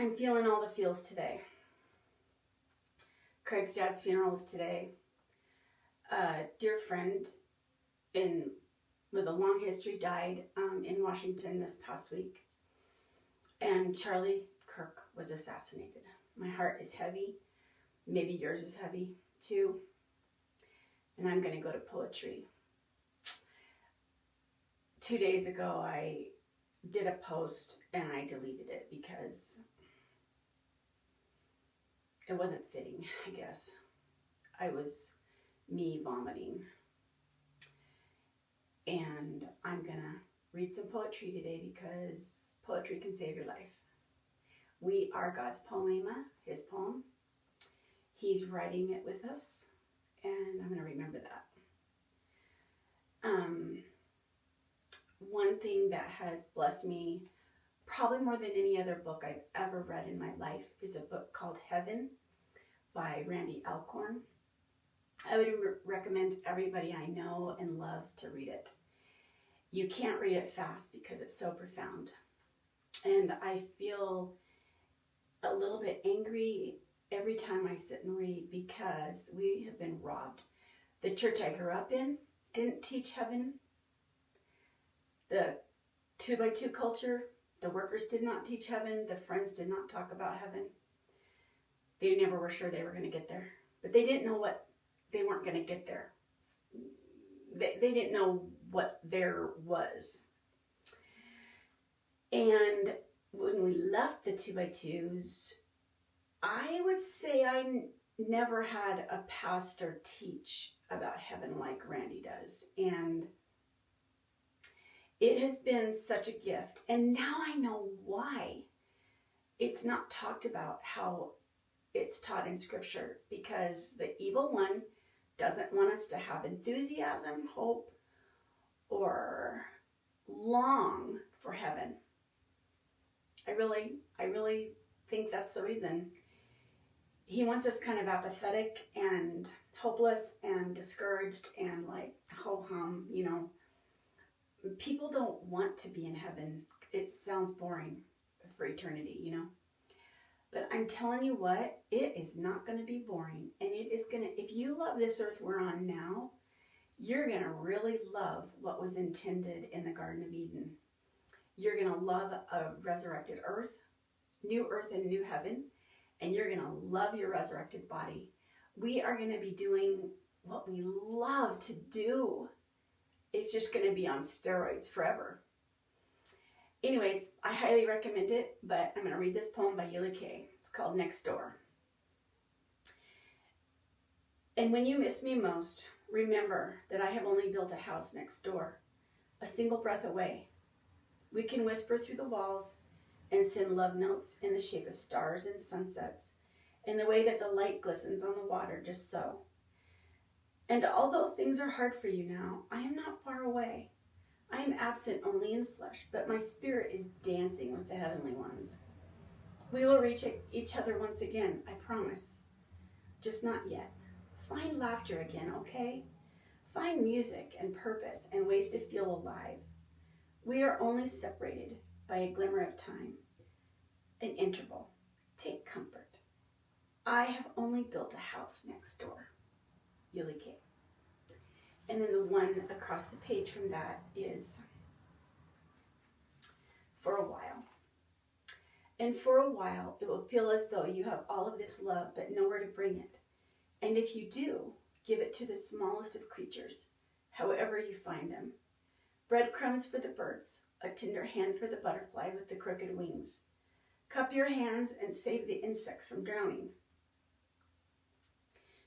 I'm feeling all the feels today. Craig's dad's funeral is today. A dear friend with a long history died in Washington this past week. And Charlie Kirk was assassinated. My heart is heavy. Maybe yours is heavy too. And I'm going to go to poetry. 2 days ago, I did a post and I deleted it because it wasn't fitting, I guess. I was me vomiting. And I'm going to read some poetry today because poetry can save your life. We are God's poema, his poem. He's writing it with us, and I'm going to remember that. One thing that has blessed me, probably more than any other book I've ever read in my life, is a book called Heaven by Randy Alcorn. I would recommend everybody I know and love to read it. You can't read it fast because it's so profound. And I feel a little bit angry every time I sit and read because we have been robbed. The church I grew up in didn't teach heaven. The 2x2 culture, the workers did not teach heaven. The friends did not talk about heaven. They never were sure they were going to get there. But they didn't know what they weren't going to get there. They didn't know what there was. And when we left the 2x2s, I would say I never had a pastor teach about heaven like Randy does. And it has been such a gift. And now I know why it's not talked about how it's taught in Scripture. Because the evil one doesn't want us to have enthusiasm, hope, or long for heaven. I really think that's the reason. He wants us kind of apathetic and hopeless and discouraged and like ho-hum, you know. People don't want to be in heaven. It sounds boring for eternity, you know. But I'm telling you what, it is not going to be boring. And it is going to, if you love this earth we're on now, you're going to really love what was intended in the Garden of Eden. You're going to love a resurrected earth, new earth and new heaven, and you're going to love your resurrected body. We are going to be doing what we love to do. It's just going to be on steroids forever. Anyways, I highly recommend it, but I'm going to read this poem by Yuli Kay. It's called Next Door. And when you miss me most, remember that I have only built a house next door, a single breath away. We can whisper through the walls and send love notes in the shape of stars and sunsets, in the way that the light glistens on the water, just so. And although things are hard for you now, I am not far away. I am absent only in flesh, but my spirit is dancing with the heavenly ones. We will reach each other once again, I promise. Just not yet. Find laughter again, okay? Find music and purpose and ways to feel alive. We are only separated by a glimmer of time, an interval. Take comfort. I have only built a house next door. Yuli Kay. And then the one across the page from that is for a while. And for a while, it will feel as though you have all of this love, but nowhere to bring it. And if you do, give it to the smallest of creatures, however you find them. Breadcrumbs for the birds, a tender hand for the butterfly with the crooked wings. Cup your hands and save the insects from drowning.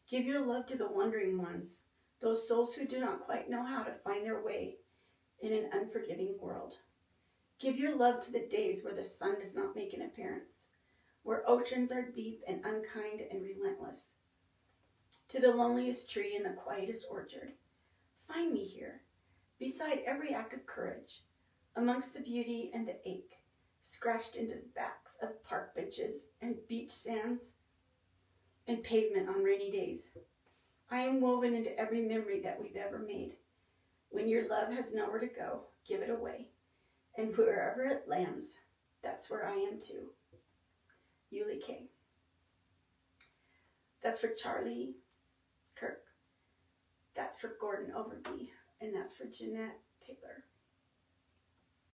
Give your love to the wandering ones, those souls who do not quite know how to find their way in an unforgiving world. Give your love to the days where the sun does not make an appearance, where oceans are deep and unkind and relentless. To the loneliest tree in the quietest orchard, find me here, beside every act of courage, amongst the beauty and the ache, scratched into the backs of park benches and beach sands and pavement on rainy days. I am woven into every memory that we've ever made. When your love has nowhere to go, give it away. And wherever it lands, that's where I am too. Yulee K. That's for Charlie Kirk. That's for Gordon Overby. And that's for Jeanette Taylor.